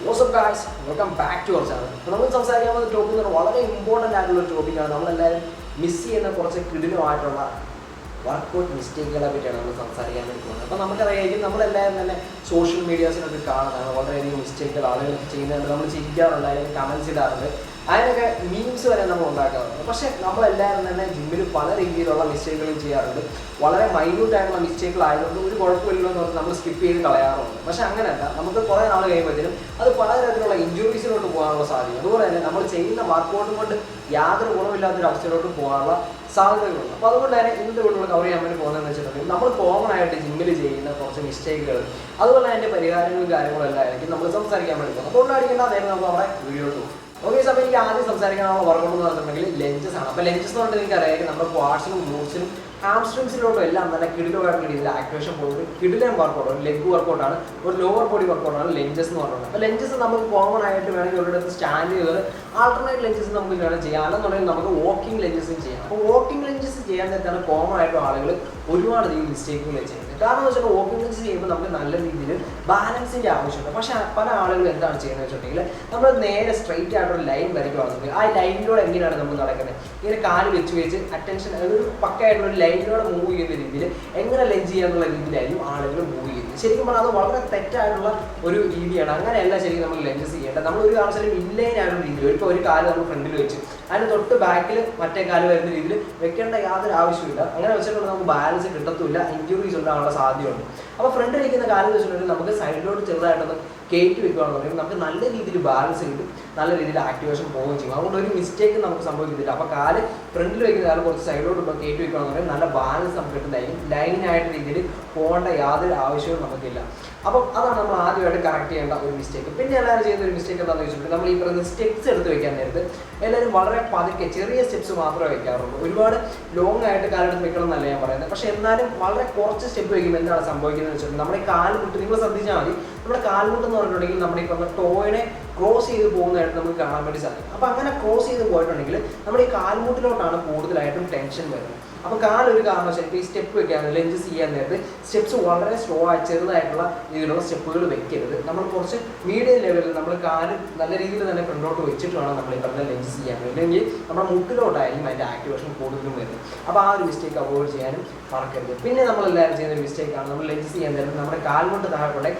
What's up guys? Welcome back to our channel. നമ്മൾ സംസാരിക്കാൻ പോകുന്ന ടോപ്പിക് വളരെ ഇമ്പോർട്ടൻ്റ് ആയിട്ടുള്ള ഒരു ടോപ്പിക്കാണ്. നമ്മളെല്ലാവരും മിസ് ചെയ്യുന്ന കുറച്ച് കിടിലമായിട്ടുള്ള വർക്കൗട്ട് മിസ്റ്റേക്കുകളെ പറ്റിയാണ് നമ്മൾ സംസാരിക്കാൻ വേണ്ടി പോകുന്നത്. അപ്പോൾ നമുക്കറിയായിരിക്കും നമ്മളെല്ലാവരും തന്നെ സോഷ്യൽ മീഡിയാസിലൊക്കെ കാണുന്നതാണ് വളരെയധികം മിസ്റ്റേക്കുകൾ ആളുകൾ ചെയ്യുന്നുണ്ട്. നമ്മൾ ചിരിക്കാറുണ്ട്, അല്ലെങ്കിൽ കമൻസ് ഇടാറുണ്ട്, അതിനൊക്കെ മീംസ് വരെ നമ്മൾ ഉണ്ടാക്കാറുണ്ട്. പക്ഷേ നമ്മളെല്ലാവരും തന്നെ ജിമ്മിൽ പല രീതിയിലുള്ള മിസ്റ്റേക്കുകളും ചെയ്യാറുണ്ട്. വളരെ മൈന്യൂട്ടായിട്ടുള്ള മിസ്റ്റേക്കുകളായതുകൊണ്ട് ഒരു കുഴപ്പമില്ലെന്ന് പറഞ്ഞ് നമ്മൾ സ്കിപ്പ് ചെയ്ത് കളയാറുണ്ട്. പക്ഷേ അങ്ങനെയല്ല, നമുക്ക് കുറേ നാൾ കഴിയുമ്പോഴത്തേനും അത് പല തരത്തിലുള്ള ഇഞ്ചുറീസിലോട്ട് പോകാനുള്ള സാധ്യത. അതുപോലെ തന്നെ നമ്മൾ ചെയ്യുന്ന വർക്കൗട്ടും കൊണ്ട് യാതൊരു ഗുണമില്ലാത്തൊരു അവസ്ഥയിലോട്ട് പോകാനുള്ള സാധ്യതകളുണ്ട്. അപ്പോൾ അതുകൊണ്ട് തന്നെ ഇന്നത്തെ വീട്ടിൽ കവർ ചെയ്യാൻ വേണ്ടി പോകുന്നതെന്ന് വെച്ചിട്ടുണ്ടെങ്കിൽ നമ്മൾ കോമൺ ആയിട്ട് ജിമ്മിൽ ചെയ്യുന്ന കുറച്ച് മിസ്റ്റേക്കുകൾ, അതുപോലെ അതിൻ്റെ പരിഹാരങ്ങളും കാര്യങ്ങളും എല്ലാം ആയിരിക്കും നമ്മൾ സംസാരിക്കാൻ വേണ്ടി പോകുന്നത്. അതുകൊണ്ടായിരിക്കും അതായത് നമുക്ക് നമ്മുടെ വീഡിയോ പോകും. ഓക്കെ, അപ്പോൾ എനിക്ക് ആദ്യം സംസാരിക്കാനുള്ള വർക്കൗട്ട് എന്ന് പറഞ്ഞിട്ടുണ്ടെങ്കിൽ ലെഞ്ചസ് ആണ്. അപ്പോൾ ലെഞ്ചസ് എന്ന് പറഞ്ഞിട്ട് നിങ്ങൾക്ക് അറിയാം, നമ്മുടെ ക്വാഡ്സിനും ഗ്ലൂട്സിനും ഹാംസ്ട്രിങ്സിലോട്ടും എല്ലാം തന്നെ കിടിലമായിട്ടുള്ള രീതിയിൽ ആക്ടിവേഷൻ പോകുന്നത് കിടിലം വർക്കൗട്ട്, ഒരു ലെഗ് വർക്കൗട്ടാണ്, ഒരു ലോവർ ബോഡി വർക്കൗട്ടാണ് ലെഞ്ചസ് എന്ന് പറയുന്നത്. അപ്പോൾ ലെഞ്ചസ് നമുക്ക് കോമൺ ആയിട്ട് വേണമെങ്കിൽ ഒരിടത്ത് സ്റ്റാൻഡ് ചെയ്ത് ആൾട്ടർനേറ്റ് ലെഞ്ചസ് നമുക്ക് വേണം ചെയ്യാം, അല്ലെന്നുണ്ടെങ്കിൽ നമുക്ക് വാക്കിംഗ് ലെഞ്ചസും ചെയ്യാം. അപ്പോൾ വാക്കിംഗ് ലെഞ്ചസ് ചെയ്യാൻ നേരത്താണ് കോമൺ ആയിട്ട് ആളുകൾ ഒരുപാട് രീതിയിൽ മിസ്റ്റേക്കുകൾ ചെയ്യുന്നത്. കാരണം എന്ന് വെച്ചാൽ വാക്കിംഗ് ലെഞ്ചസ് ചെയ്യുമ്പോൾ നമുക്ക് നല്ല രീതിയിൽ ബാലൻസിൻ്റെ ആവശ്യമുണ്ട്. പക്ഷേ പല ആളുകൾ എന്താണ് ചെയ്യുന്നത് വെച്ചിട്ടുണ്ടെങ്കിൽ നമ്മൾ നേരെ സ്ട്രെയിറ്റ് ആയിട്ടൊരു ലൈൻ വരയ്ക്കുകയാണെന്നുണ്ടെങ്കിൽ ആ ലൈനിലൂടെ എങ്ങനെയാണ് നമ്മൾ നടക്കുന്നത്, ഇങ്ങനെ കാല് വെച്ച് അറ്റൻഷൻ ഒരു പക്കയായിട്ടുള്ള ഒരു ലൈനിലൂടെ മൂവ് ചെയ്യുന്ന രീതിയിൽ എങ്ങനെ ലഞ്ച് ചെയ്യാന്നുള്ള രീതിയിലായിരിക്കും ആളുകൾ മൂവ് ചെയ്യുന്നത്. ശരിക്കും പറഞ്ഞാൽ അത് വളരെ തെറ്റായിട്ടുള്ള ഒരു രീതിയാണ്. അങ്ങനെയല്ല ശരിക്കും നമ്മൾ ലെഞ്ചസ് ചെയ്യേണ്ടത്. നമ്മൾ ഒരു കാരണവശാലും ഇൻലൈനായിട്ടുള്ള രീതിയിൽ ഇപ്പോൾ ഒരു കാല് നമ്മൾ ഫ്രണ്ടിൽ വെച്ച് അതിന് തൊട്ട് ബാക്കിൽ മറ്റേ കാല് വരുന്ന രീതിയിൽ വെക്കേണ്ട യാതൊരു ആവശ്യമില്ല. അങ്ങനെ വെച്ചിട്ടുണ്ടെങ്കിൽ നമുക്ക് ബാലൻസ് കിട്ടത്തില്ല, ഇഞ്ചുറീസ് ഉണ്ടാകാനുള്ള സാധ്യതയുണ്ട്. അപ്പോൾ ഫ്രണ്ടിൽ ഇരിക്കുന്ന കാര്യം വെച്ചിട്ടുണ്ടെങ്കിൽ നമുക്ക് സൈഡിലോട്ട് ചെറുതായിട്ടൊന്ന് കയറ്റി വെക്കുകയാണെന്നുണ്ടെങ്കിൽ നമുക്ക് നല്ല രീതിയിൽ ബാലൻസ് കിട്ടും, നല്ല രീതിയിൽ ആക്ടിവേഷൻ പോവുകയും ചെയ്യും. അതുകൊണ്ട് ഒരു മിസ്റ്റേക്ക് നമുക്ക് സംഭവിക്കുന്നില്ല. അപ്പോൾ കാല് ഫ്രണ്ടിൽ വയ്ക്കുന്ന കാലം കുറച്ച് സൈഡിലോട്ട് ഇപ്പോൾ കയറ്റി വെക്കുകയാണെന്നുണ്ടെങ്കിൽ നല്ല ബാലൻസ് നമുക്ക് കിട്ടുന്നതായിരിക്കും. ലൈനായിട്ട് രീതിയിൽ പോകേണ്ട യാതൊരു ആവശ്യവും നമുക്കില്ല. അപ്പം അതാണ് നമ്മൾ ആദ്യമായിട്ട് കറക്റ്റ് ചെയ്യേണ്ട ഒരു മിസ്റ്റേക്ക്. പിന്നെ എല്ലാവരും ചെയ്യുന്ന ഒരു മിസ്റ്റേക്ക് എന്താണെന്ന് വെച്ചിട്ടുണ്ടെങ്കിൽ നമ്മൾ ഈ പറയുന്ന സ്റ്റെപ്സ് എടുത്ത് വെക്കാൻ നേരത്ത് എല്ലാവരും വളരെ പതുക്കെ ചെറിയ സ്റ്റെപ്സ് മാത്രമേ വെക്കാറുള്ളൂ. ഒരുപാട് ലോങ് ആയിട്ട് കാലെടുത്ത് വെക്കണം എന്നല്ല ഞാൻ പറയുന്നത്. പക്ഷേ എന്നാലും വളരെ കുറച്ച് സ്റ്റെപ്പ് വയ്ക്കുമ്പോൾ എന്താണ് സംഭവിക്കുന്നത് വെച്ചിട്ടുണ്ടെങ്കിൽ നമ്മുടെ കാൽമുട്ട് നിങ്ങൾ ശ്രദ്ധിച്ചാൽ മതി. നമ്മുടെ കാൽമുട്ട് എന്ന് പറഞ്ഞിട്ടുണ്ടെങ്കിൽ നമ്മുടെ ഈ പറഞ്ഞ ടോയിനെ ക്രോസ് ചെയ്ത് പോകുന്നതായിട്ട് നമുക്ക് കാണാൻ വേണ്ടി സാധിക്കും. അപ്പോൾ അങ്ങനെ ക്രോസ് ചെയ്ത് പോയിട്ടുണ്ടെങ്കിൽ നമ്മുടെ ഈ കാൽമുട്ടിലോട്ടാണ് കൂടുതലായിട്ടും ടെൻഷൻ വരുന്നത്. അപ്പോൾ കാലൊരു കാരണവശാലും ഈ സ്റ്റെപ്പ് വെക്കാൻ ലെഞ്ചസ് ചെയ്യാൻ നേരത്ത് സ്റ്റെപ്സ് വളരെ സ്ലോ ആയി ചെറുതായിട്ടുള്ള രീതിയിലുള്ള സ്റ്റെപ്പുകൾ വെക്കരുത്. നമ്മൾ കുറച്ച് മീഡിയം ലെവലിൽ നമ്മൾ കാല് നല്ല രീതിയിൽ തന്നെ ഫ്രണ്ടോട്ട് വെച്ചിട്ട് വേണം നമ്മൾ ഈ പറഞ്ഞ ലെഞ്ചസ് ചെയ്യാൻ വേണ്ടി. അല്ലെങ്കിൽ നമ്മുടെ മുട്ടിലോട്ടായാലും അതിൻ്റെ ആക്ടിവേഷൻ കൂടുതലും വരുന്നത്. അപ്പോൾ ആ ഒരു മിസ്റ്റേക്ക് അവോയ്ഡ് ചെയ്യാനും മറക്കരുത്. പിന്നെ നമ്മളെല്ലാവരും ചെയ്യുന്ന ഒരു മിസ്റ്റേക്കാണ് നമ്മൾ ലെഞ്ചസ് ചെയ്യാൻ നേരത്ത് നമ്മുടെ കാൽമുട്ട് താഴെ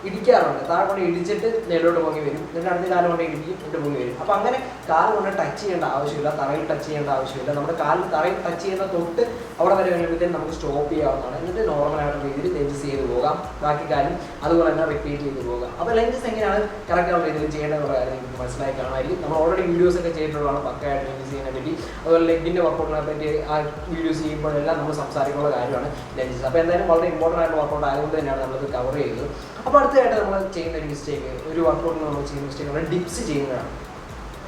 ഇടിക്കാറുണ്ട്. താഴെ കൊണ്ട് ഇടിച്ചിട്ട് നെല്ലോട്ട് പൊങ്ങി വരും, എന്നിട്ട് അടുത്ത കാലം കൊണ്ട് ഇടിക്കും, എന്നിട്ട് പൊങ്ങി വരും. അപ്പോൾ അങ്ങനെ കാല് കൊണ്ട് ടച്ച് ചെയ്യേണ്ട ആവശ്യമില്ല, തറയിൽ ടച്ച് ചെയ്യേണ്ട ആവശ്യമില്ല. നമ്മുടെ കാല് തറയിൽ ടച്ച് ചെയ്യുന്ന തൊട്ട് അവിടെ വരെ വരുമ്പോഴത്തേക്കും നമുക്ക് സ്റ്റോപ്പ് ചെയ്യാവുന്നതാണ്. എന്നിട്ട് നോർമലായിട്ടുള്ള രീതിയിൽ ലെഞ്ചസ് ചെയ്ത് പോകാം. ബാക്കി കാര്യം അതുപോലെ തന്നെ റിപ്പീറ്റ് ചെയ്ത് പോകാം. അപ്പോൾ ലെഞ്ചസ് എങ്ങനെയാണ് കറക്റ്റായിട്ടുള്ള രീതിയിൽ ചെയ്യേണ്ടതെന്നുള്ള കാര്യം നിങ്ങൾക്ക് മനസ്സിലായി കാണുമായിരിക്കും. നമ്മൾ ഓൾറെഡി വീഡിയോസൊക്കെ ചെയ്തിട്ടുള്ളതാണ് പക്കയായിട്ട് ലെഞ്ചസ് ചെയ്യുന്നതിനെ പറ്റി. അതുപോലെ ലെഗിൻ്റെ വർക്കൗട്ടിനെ പറ്റി ആ വീഡിയോസ് ചെയ്യുമ്പോഴെല്ലാം നമ്മൾ സംസാരിക്കുന്ന കാര്യമാണ് ലെഞ്ചസ്. അപ്പോൾ എന്തായാലും വളരെ ഇമ്പോർട്ടൻ്റ് ആയിട്ടുള്ള വർക്കൗട്ട് ആയതുകൊണ്ട് തന്നെയാണ് നമ്മളത് കവർ ചെയ്തത്. അപ്പോൾ അടുത്തതായിട്ട് നമ്മൾ ചെയ്യുന്ന ഒരു മിസ്റ്റേക്ക്, ഒരു വർക്കൗട്ടിൽ നമ്മൾ ചെയ്യുന്ന മിസ്റ്റേക്ക് നമ്മൾ ഡിപ്സ് ചെയ്യുന്നതാണ്.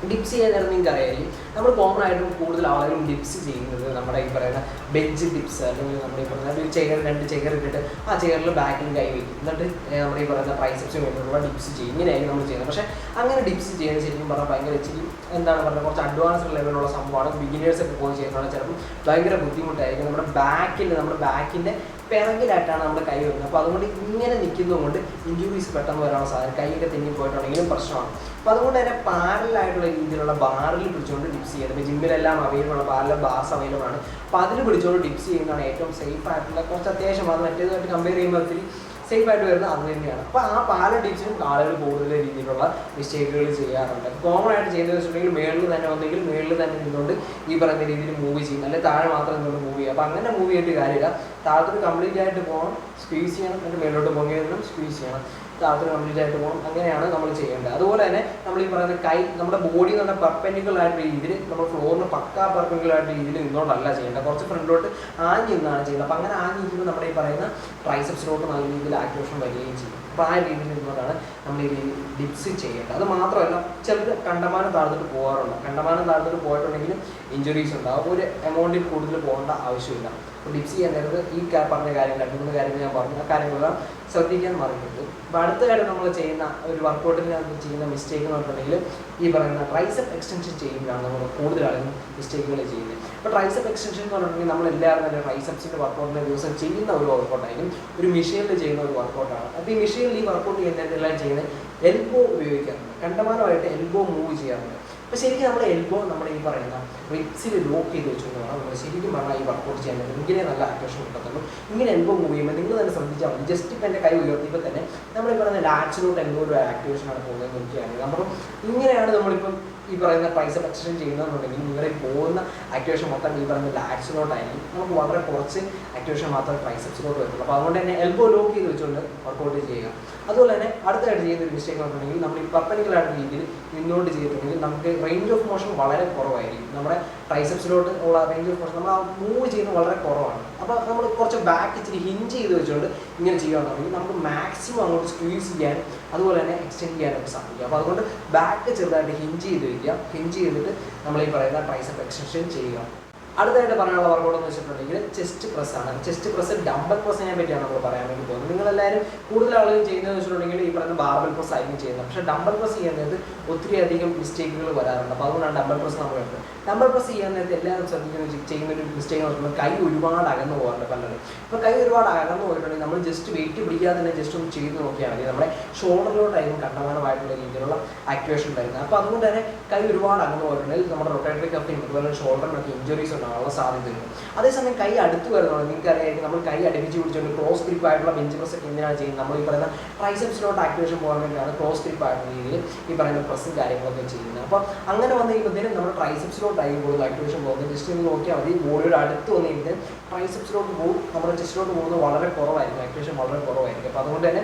ഡിപ്സ് ചെയ്യാൻ നേരം നിങ്ങൾക്ക് അറിയായിരിക്കും, നമ്മൾ കോമൺ ആയിട്ടും കൂടുതൽ ആളുകളും ഡിപ്സ് ചെയ്യുന്നത് നമ്മുടെ ഈ പറയുന്ന ബെഞ്ച് ഡിപ്സ്, അല്ലെങ്കിൽ നമ്മുടെ ഈ പറയുന്ന ഒരു ചെയർ, 2 ചെയർ ഇട്ടിട്ട് ആ ചെയറിൽ ബാക്കിൽ കൈ വയ്ക്കും, എന്നിട്ട് നമ്മുടെ ഈ പറയുന്ന ട്രൈസെപ്സിന് വേണ്ടിയിട്ടുള്ള ഡിപ്സ് ചെയ്യും. ഇങ്ങനെയായിരിക്കും നമ്മൾ ചെയ്യുന്നത്. പക്ഷേ അങ്ങനെ ഡിപ്സ് ചെയ്യുന്നത് ശരിക്കും പറഞ്ഞാൽ ഭയങ്കര ഇച്ചിരി എന്താണ് പറയുക, കുറച്ച് അഡ്വാൻസ്ഡ് ലെവലിലുള്ള സംഭവമാണ്. ബിഗിനേഴ്സൊക്കെ പോയി ചെയ്യുന്നതാണ് ചിലപ്പോൾ ഭയങ്കര ബുദ്ധിമുട്ടായിരിക്കും. നമ്മുടെ ബാക്കിൻ്റെ പിറകിലായിട്ടാണ് നമ്മൾ കൈ വരുന്നത്. അപ്പോൾ അതുകൊണ്ട് ഇങ്ങനെ നിൽക്കുന്നതുകൊണ്ട് ഇഞ്ചുറീസ് പെട്ടെന്ന് വരാനുള്ള സാധ്യത, കൈയൊക്കെ തെന്നി പോയിട്ടുണ്ടെങ്കിലും പ്രശ്നമാണ്. അപ്പോൾ അതുകൊണ്ട് തന്നെ പാരലായിട്ടുള്ള രീതിയിലുള്ള ബാറിൽ പിടിച്ചുകൊണ്ട് ഡിപ്സ് ചെയ്യുന്നത്. ഇപ്പോൾ ജിമ്മിലെല്ലാം അവൈലബിൾ ആണ്, പാരലൽ ബാർസ് അവൈലബിൾ ആണ്. അപ്പോൾ അതിൽ പിടിച്ചുകൊണ്ട് ഡിപ്സ് ചെയ്യുന്നതാണ് ഏറ്റവും സേഫ് ആയിട്ടുള്ള, കുറച്ച് അത്യാവശ്യം അത് മറ്റേതുമായിട്ട് കമ്പയർ ചെയ്യുമ്പോൾ ഒത്തിരി സേഫ് ആയിട്ട് വരുന്നത് അത് തന്നെയാണ്. അപ്പോൾ ആ പാല ഡിപ്സിനും ആളുകൾ കൂടുതൽ രീതിയിലുള്ള മിസ്റ്റേക്കുകൾ ചെയ്യാറുണ്ട്. കോമൺ ആയിട്ട് ചെയ്യുന്നത് വെച്ചിട്ടുണ്ടെങ്കിൽ മേളിൽ തന്നെ നിന്നുകൊണ്ട് ഈ പറയുന്ന രീതിയിൽ മൂവ് ചെയ്യും, അല്ലെങ്കിൽ താഴെ മാത്രം നിന്നുകൊണ്ട് മൂവ് ചെയ്യും. അപ്പോൾ അങ്ങനെ മൂവ് ചെയ്തിട്ട് കാര്യമില്ല. താഴത്തോട്ട് കംപ്ലീറ്റ് ആയിട്ട് പോകണം, സ്ക്വീസ് ചെയ്യണം, എന്നിട്ട് മേലോട്ട് പൊങ്ങി വരണം, സ്ക്വീസ് ചെയ്യണം, താഴത്തോട്ട് കംപ്ലീറ്റ് ആയിട്ട് പോകണം. അങ്ങനെയാണ് നമ്മൾ ചെയ്യേണ്ടത്. അതുപോലെ തന്നെ നമ്മൾ ഈ പറയുന്ന കൈ നമ്മുടെ ബോഡി എന്ന് പറഞ്ഞാൽ പെർപെൻഡിക്കുലർ ആയിട്ട് രീതിയിൽ നമ്മൾ ഫ്ലോറിന് പക്കാ പെർപെൻഡിക്കുലർ ആയിട്ട് രീതിയിൽ നിന്നുകൊണ്ടല്ല ചെയ്യേണ്ടത്, കുറച്ച് ഫ്രണ്ടിലോട്ട് ആഞ്ഞ് നിന്നാണ് ചെയ്യുന്നത്. അപ്പോൾ അങ്ങനെ ആഞ്ഞ് നിൽക്കുമ്പോൾ നമ്മുടെ ഈ പറയുന്ന ട്രൈസെപ്സിലോട്ട് നല്ല രീതിയിൽ ആക്ടിവേഷൻ വരികയും ചെയ്യും. അപ്പോൾ ആ രീതിയിൽ നിന്നുകൊണ്ടാണ് നമ്മൾ ഈ ഡിപ്സ് ചെയ്യേണ്ടത്. അത് മാത്രമല്ല, ചിലർ കണ്ടമാനം താഴ്ത്തിട്ട് പോകാറുണ്ട്. കണ്ടമാനം താഴ്ത്തിട്ട് പോയിട്ടുണ്ടെങ്കിലും ഇഞ്ചുറീസ് ഉണ്ടാവും. ഒരു എമൗണ്ടിൽ കൂടുതൽ പോകേണ്ട ആവശ്യമില്ല. അപ്പോൾ ഡിപ്സ് ചെയ്യാൻ നേരത്ത് ഈ പറഞ്ഞ കാര്യങ്ങൾ 2-3 കാര്യങ്ങൾ ഞാൻ പറഞ്ഞു, ആ കാര്യങ്ങളെല്ലാം ശ്രദ്ധിക്കാൻ മറക്കരുത്. അപ്പോൾ അടുത്തതായിട്ട് നമ്മൾ ചെയ്യുന്ന ഒരു വർക്കൗട്ടിനകത്ത് ചെയ്യുന്ന മിസ്റ്റേക്ക് എന്ന് പറഞ്ഞിട്ടുണ്ടെങ്കിൽ ഈ പറയുന്ന ട്രൈസെപ്പ് എക്സ്റ്റൻഷൻ ചെയ്യുമ്പോഴാണ് നമ്മൾ കൂടുതലാളും മിസ്റ്റേക്കുകൾ ചെയ്യുന്നത്. അപ്പോൾ ട്രൈസെപ്പ് എക്സ്റ്റൻഷൻ എന്ന് പറഞ്ഞിട്ടുണ്ടെങ്കിൽ നമ്മൾ എല്ലാവരും തന്നെ ട്രൈസെപ്സിൻ്റെ വർക്കൗട്ടിൻ്റെ ദിവസം ചെയ്യുന്ന ഒരു വർക്കൗട്ടായിരിക്കും, ഒരു മെഷീനിൽ ചെയ്യുന്ന ഒരു വർക്കൗട്ടാണ്. അപ്പോൾ ഈ മെഷീനിൽ ഈ വർക്കൗട്ട് ചെയ്യുന്നതെല്ലാം ചെയ്യുന്നത് എൽബോ ഉപയോഗിക്കാറുണ്ട്, കണ്ടമാനമായിട്ട് എൽബോ മൂവ് ചെയ്യാറുണ്ട്. അപ്പോൾ ശരിക്കും നമ്മുടെ എൽബോ നമ്മൾ ഈ പറയുന്ന റിബ്സിൽ ലോക്ക് ചെയ്ത് വെച്ചുകൊണ്ട് വേണം നമ്മൾ ശരിക്കും പറഞ്ഞാൽ ഈ വർക്കൗട്ട് ചെയ്യാൻ പറ്റും. ഇങ്ങനെ നല്ല ആക്ടിവേഷൻ കിട്ടത്തുള്ളൂ. ഇങ്ങനെ എൽബോ മൂവ് ചെയ്യുമ്പോൾ നിങ്ങൾ തന്നെ ശ്രദ്ധിച്ചാൽ മതി. ജസ്റ്റ് ഇപ്പോൾ എൻ്റെ കൈ ഉയർത്തിയപ്പോൾ തന്നെ നമ്മൾ ഈ പറയുന്ന ലാറ്റ്സിലോട്ട് എന്തോ ഒരു ആക്ടിവേഷനാണ് പോകുന്നത് നോക്കിയാണെങ്കിൽ നമ്മൾ ഇങ്ങനെയാണ് നമ്മളിപ്പം ഈ പറയുന്ന ട്രൈസെപ്പ് എക്സ്റ്റൻഷൻ ചെയ്യുന്നതെന്നുണ്ടെങ്കിൽ നിങ്ങളിൽ പോകുന്ന ആക്ടിവേഷൻ മൊത്തം ഈ പറയുന്ന ലാറ്റ്സിലോട്ടായിരിക്കും. നമുക്ക് വളരെ കുറച്ച് ആക്ടിവേഷൻ മാത്രമേ ട്രൈസെപ്സിലോട്ട് വരുള്ളൂ. അപ്പോൾ അതുകൊണ്ട് തന്നെ എൽബോ ലോക്ക് ചെയ്ത് വെച്ചുകൊണ്ട് വർക്കൗട്ട് ചെയ്യുക. അതുപോലെ തന്നെ അടുത്തായിട്ട് ചെയ്യുന്ന ഒരു മിസ്റ്റേക്ക് എന്ന് പറഞ്ഞിട്ടുണ്ടെങ്കിൽ നമ്മൾ ഈ പെർപെൻഡിക്കുലർ രീതിയിൽ നിന്നുകൊണ്ട് ചെയ്തിട്ടുണ്ടെങ്കിൽ നമുക്ക് റേഞ്ച് ഓഫ് മോഷൻ വളരെ കുറവായിരിക്കും. നമ്മുടെ ട്രൈസെപ്സിലോട്ട് ഉള്ള റേഞ്ച് ഓഫ് മോഷൻ നമ്മൾ ആ മൂവ് ചെയ്യുന്നത് വളരെ കുറവാണ്. അപ്പോൾ നമ്മൾ കുറച്ച് ബാക്ക് ഇച്ചിരി ഹിഞ്ച് ചെയ്ത് വെച്ചുകൊണ്ട് ഇങ്ങനെ ചെയ്യുകയാണെന്നുണ്ടെങ്കിൽ നമുക്ക് മാക്സിമം അങ്ങോട്ട് സ്ക്വീസ് ചെയ്യാൻ അതുപോലെ തന്നെ എക്സ്റ്റെൻഡ് ചെയ്യാനൊക്കെ സാധിക്കും. അപ്പോൾ അതുകൊണ്ട് ബാക്ക് ചെറുതായിട്ട് ഹിഞ്ച് ചെയ്ത് വയ്ക്കുക. ഹിഞ്ച് ചെയ്തിട്ട് നമ്മൾ ഈ പറയുന്ന ട്രൈസെപ്പ് എക്സ്റ്റൻഷൻ ചെയ്യുക. അടുത്തായിട്ട് പറയാനുള്ള വർക്കൗട്ട് എന്ന് വെച്ചിട്ടുണ്ടെങ്കിൽ ചെസ്റ്റ് പ്രസ് ആണ്. ചെസ്റ്റ് പ്രസ് ഡംബൽ പ്രസ്സിനെ പറ്റിയാണ് നമ്മൾ പറയാൻ വേണ്ടി പോകുന്നത്. നിങ്ങളെല്ലാവരും കൂടുതൽ ആളുകൾ ചെയ്യുന്നതെന്ന് വെച്ചിട്ടുണ്ടെങ്കിൽ ഈ പറയുന്ന ബാർബൽ പ്രസ് ആയിരിക്കും ചെയ്യുന്നത്. പക്ഷേ ഡംബൽ പ്രസ് ചെയ്യാൻ നേരത്ത് ഒത്തിരി അധികം മിസ്റ്റേക്കുകൾ വരാറുണ്ട്. അപ്പോൾ അതുകൊണ്ടാണ് ഡംബൽ പ്രസ് നമ്മൾ എടുത്തത്. ഡംബൽ പ്രസ് ചെയ്യാൻ നേരത്തെ എല്ലാവരും ചെയ്യുന്ന ഒരു മിസ്റ്റേക്ക് എന്ന് പറയുന്നത് കൈ ഒരുപാട് അകന്നു പോകാറുണ്ട് പലരും. ഇപ്പോൾ കൈ ഒരുപാട് അകന്നു പോയിട്ടുണ്ടെങ്കിൽ നമ്മൾ ജസ്റ്റ് വെയിറ്റ് പിടിക്കാതെ തന്നെ ജസ്റ്റ് ഒന്ന് ചെയ്ത് നോക്കിയാൽ മതി. നമ്മുടെ ഷോൾഡറിലോട്ടായിരിക്കും കണ്ടമാനമായിട്ടുള്ള രീതിയിലുള്ള ആക്ടിവേഷൻ വരുന്നത്. അപ്പോൾ അതുകൊണ്ട് തന്നെ കൈ ഒരുപാട് അകന്നു പോയിട്ടുണ്ടെങ്കിൽ നമ്മുടെ റൊട്ടേറ്ററി കഫിനും അതുപോലെ ഷോൾഡറിനൊക്കെ ഇഞ്ചുറീസ് ഉണ്ടാകാനുള്ള സാധ്യതയുണ്ട്. അതേസമയം കൈ അടുത്ത് വരുന്നത് നിങ്ങൾക്ക് അറിയാമായിരിക്കും. നമ്മൾ കൈ അടുപ്പിച്ച് പിടിച്ചുകൊണ്ട് ക്രോസ് ഗ്രിപ്പ് ആയിട്ടുള്ള ബെഞ്ച് പ്രസ് ഒക്കെ എന്തിനാണ് ചെയ്യുന്നത്? നമ്മൾ ഈ പറയുന്ന ട്രൈസെപ്സിലോട്ട് ആക്ടിവേഷൻ പോകാൻ വേണ്ടിയാണ് ക്രോസ് ഗ്രിപ്പ് ആയിട്ടുള്ള രീതിയിൽ ഈ പറയുന്ന പ്രസ്സും കാര്യങ്ങളൊക്കെ ചെയ്യുന്നത്. അപ്പോൾ അങ്ങനെ വന്നു കഴിയുമ്പോഴത്തേനും നമ്മുടെ ട്രൈസെപ്സിലോട്ടായിരിക്കും കൂടുതൽ ആക്ടിവേഷൻ പോകുന്നത്. ജസ്റ്റ് ഒന്ന് നോക്കിയാൽ മതി. ബോഡിയുടെ അടുത്ത് വന്നു കഴിഞ്ഞാൽ ട്രൈസെപ്സിലോട്ട് പോകും, നമ്മുടെ ചെസ്റ്റിലോട്ട് പോകുന്നത് വളരെ കുറവായിരിക്കും, ആക്ടിവേഷൻ വളരെ കുറവായിരിക്കും. അപ്പോൾ അതുകൊണ്ട് തന്നെ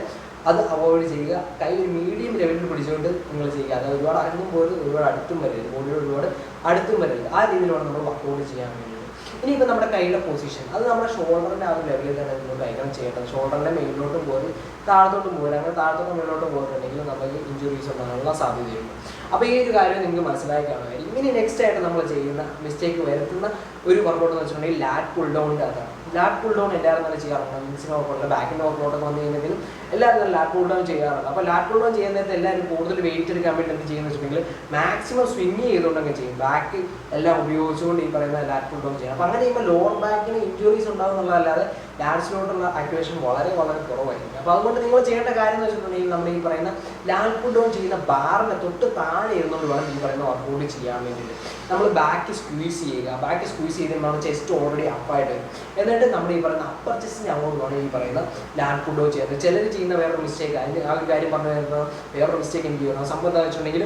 അത് അവോയ്ഡ് ചെയ്യുക. കൈ ഒരു മീഡിയം ലെവലിൽ പിടിച്ചുകൊണ്ട് നിങ്ങൾ ചെയ്യുക. അത് ഒരുപാട് അകന്നും പോയത് ഒരുപാട് അടുത്തും വരരുത്, ബോഡിയോട് ഒരുപാട് അടുത്തും വരരുത്. ആ രീതിയിലാണ് നമ്മൾ വർക്കൗട്ട് ചെയ്യാൻ വേണ്ടിയിട്ട്. ഇനിയിപ്പോൾ നമ്മുടെ കൈയുടെ പൊസിഷൻ അത് നമ്മുടെ ഷോൾഡറിൻ്റെ ആ ഒരു ലെവലിൽ തന്നെ നിങ്ങൾ കൈകാര്യം ചെയ്യേണ്ടത്. ഷോൾഡറിൻ്റെ മേലിലോട്ടും പോയി താഴത്തോട്ടും പോയി അങ്ങനെ താഴത്തോട്ടും മേലോട്ടും പോയിട്ടുണ്ടെങ്കിൽ നമുക്ക് ഇഞ്ചുറീസ് ഉണ്ടാകാനുള്ള സാധ്യതയുണ്ട്. അപ്പോൾ ഈ ഒരു കാര്യം നിങ്ങൾക്ക് മനസ്സിലാക്കി കാണുമായിരിക്കും. ഇനി നെക്സ്റ്റ് ആയിട്ട് നമ്മൾ ചെയ്യുന്ന മിസ്റ്റേക്ക് വരുത്തുന്ന ഒരു വർക്കൗട്ട് എന്ന് വെച്ചിട്ടുണ്ടെങ്കിൽ ലാറ്റ് പുൾ ഡൗണിൻ്റെ അതാണ്. ലാറ്റ് പുൾ ഡൗൺ എല്ലാവരും തന്നെ ചെയ്യാറുണ്ട്. മിൻസിൻ്റെ വർക്കൗട്ട് ബാക്കിൻ്റെ വർക്കൗട്ടൊക്കെ വന്നു കഴിഞ്ഞാൽ എല്ലാവരും തന്നെ ലാറ്റ് പുൾ ഡൗൺ ചെയ്യാറുണ്ട്. അപ്പോൾ ലാറ്റ് പുൾ ഡൗൺ ചെയ്യുന്നത് എല്ലാവരും കൂടുതൽ വെയിറ്റ് എടുക്കാൻ വേണ്ടി എന്ത് ചെയ്യുന്നത് വെച്ചിട്ടുണ്ടെങ്കിൽ മാക്സിമം സ്വിങ് ചെയ്തുകൊണ്ടൊക്കെ ചെയ്യും. ബാക്ക് എല്ലാം ഉപയോഗിച്ചുകൊണ്ട് ഈ പറയുന്ന ലാറ്റ് പുൾ ഡൗൺ ചെയ്യും. അപ്പോൾ അങ്ങനെ ചെയ്യുമ്പോൾ ലോവർ ബാക്കിന് ഇഞ്ചുറീസ് ഉണ്ടാകും എന്നുള്ളതല്ലാതെ ലാറ്റ്സിലോട്ടുള്ള ആക്ടിവേഷൻ വളരെ വളരെ കുറവായിരിക്കും. അപ്പോൾ അതുകൊണ്ട് നിങ്ങൾ ചെയ്യേണ്ട കാര്യം എന്ന് വെച്ചിട്ടുണ്ടെങ്കിൽ നമ്മൾ ഈ പറയുന്ന ലാറ്റ് പുൾ ഡൗൺ ചെയ്യുന്ന ബാറിൻ്റെ തൊട്ട് താഴെ ഇരുന്നുകൊണ്ട് വേണം ഈ പറയുന്ന വർക്കൗട്ട് ചെയ്യാൻ വേണ്ടിയിട്ട്. നമ്മൾ ബാക്ക് സ്ക്വീസ് ചെയ്യുക. ബാക്ക് സ്ക്വീസ് ചെയ്തിട്ടുണ്ടാകുന്ന ചെസ്റ്റ് ഓൾറെഡി അപ്പായിട്ട് വരും. എന്നിട്ട് നമ്മൾ ഈ പറയുന്ന അപ്പർ ചെസ്റ്റിന് അങ്ങോട്ട് വേണം ഈ പറയുന്ന ലാറ്റ് പുൾ ഡൗൺ ചെയ്യുന്നത്. ചിലർ ചെയ്യുന്ന വേറൊരു മിസ്റ്റേക്ക്, അതിന് ആ ഒരു കാര്യം പറഞ്ഞു വരുന്നത് വേറൊരു മിസ്റ്റേക്ക് എനിക്ക് ചെയ്യുന്നത് സംഭവം എന്താ വെച്ചിട്ടുണ്ടെങ്കിൽ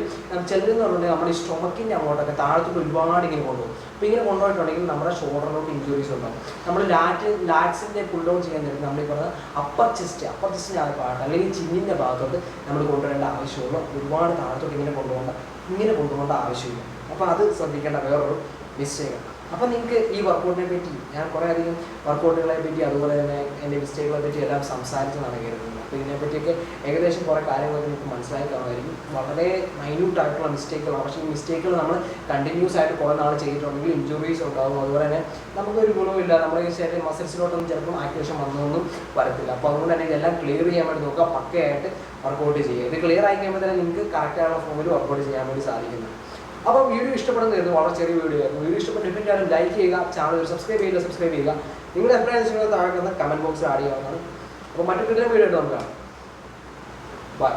ചിലരെന്ന് പറഞ്ഞിട്ടുണ്ടെങ്കിൽ നമ്മുടെ ഈ സ്റ്റൊമക്കിൻ്റെ അങ്ങോട്ടൊക്കെ താഴത്തോട്ട് ഒരുപാട് ഇങ്ങനെ കൊണ്ടുപോകും. അപ്പോൾ ഇങ്ങനെ കൊണ്ടുപോയിട്ടുണ്ടെങ്കിൽ നമ്മുടെ ഷോൾഡറിലോട്ട് ഇഞ്ചുറീസ് ഉണ്ടാകും. നമ്മൾ ലാറ്റ്സിൻ്റെ പുൾ ഡൗൺ ചെയ്യാൻ നേരത്തെ നമ്മൾ ഈ പറഞ്ഞ അപ്പർ ചെസ്റ്റിൻ്റെ ആ ഭാഗത്ത് അല്ലെങ്കിൽ ചിന്നിൻ്റെ ഭാഗത്തോട്ട് നമ്മൾ കൊണ്ടുവരേണ്ട ആവശ്യമുള്ളൂ. ഒരുപാട് താഴത്തോട്ട് ഇങ്ങനെ കൊണ്ടുപോകേണ്ട ആവശ്യമില്ല. അപ്പോൾ അത് ശ്രദ്ധിക്കേണ്ട വേറൊരു മിസ്റ്റേക്കാണ്. അപ്പോൾ നിങ്ങൾക്ക് ഈ വർക്കൗട്ടിനെ പറ്റി ഞാൻ കുറേ അധികം വർക്കൗട്ടുകളെ പറ്റി അതുപോലെ തന്നെ എൻ്റെ മിസ്റ്റേക്കുകളെ പറ്റി എല്ലാം സംസാരിച്ചതാണ് കരുതുന്നത്. അപ്പോൾ ഇതിനെപ്പറ്റിയൊക്കെ ഏകദേശം കുറേ കാര്യങ്ങളൊക്കെ നിങ്ങൾക്ക് മനസ്സിലാക്കി കാണുമായിരിക്കും. വളരെ മൈന്യൂട്ടായിട്ടുള്ള മിസ്റ്റേക്കുകളാണ്. പക്ഷേ ഈ മിസ്റ്റേക്കുകൾ നമ്മൾ കണ്ടിന്യൂസ് ആയിട്ട് കുറേ നാൾ ചെയ്തിട്ടുണ്ടെങ്കിൽ ഇഞ്ചുറീസ് ഉണ്ടാകും. അതുപോലെ തന്നെ നമുക്കൊരു ഗുണമില്ല. നമ്മുടെ ശരീരം മസിൽസിലോട്ടൊന്നും ചിലപ്പം ആക്ടിവേഷൻ വന്നതൊന്നും വരത്തില്ല. അപ്പോൾ അതുകൊണ്ട് തന്നെ ഇതെല്ലാം ക്ലിയർ ചെയ്യാൻ വേണ്ടി നോക്കുക. പക്കയായിട്ട് വർക്കൗട്ട് ചെയ്യുക. ഇത് ക്ലിയർ ആയി കഴിയുമ്പോൾ തന്നെ നിങ്ങൾക്ക് കറക്റ്റായുള്ള ഫോമിൽ വർക്കൗട്ട് ചെയ്യാൻ വേണ്ടി സാധിക്കുന്നത്. അപ്പോൾ വീഡിയോ ഇഷ്ടപ്പെടുന്നതായിരുന്നു. വളരെ ചെറിയ വീഡിയോ ആയിരുന്നു. വീഡിയോ ഇഷ്ടപ്പെട്ടിട്ടുണ്ടെങ്കിലും ലൈക്ക് ചെയ്യുക, ചാനൽ സബ്സ്ക്രൈബ് ചെയ്യുക. നിങ്ങളുടെ അഭിപ്രായം താഴെ വന്ന് കമൻറ്റ് ബോക്സിൽ ആഡ് ചെയ്യാവുന്നതാണ്. അപ്പോൾ മറ്റൊരു വീഡിയോ ആയിട്ട് നമുക്ക് കാണാം. ബൈ.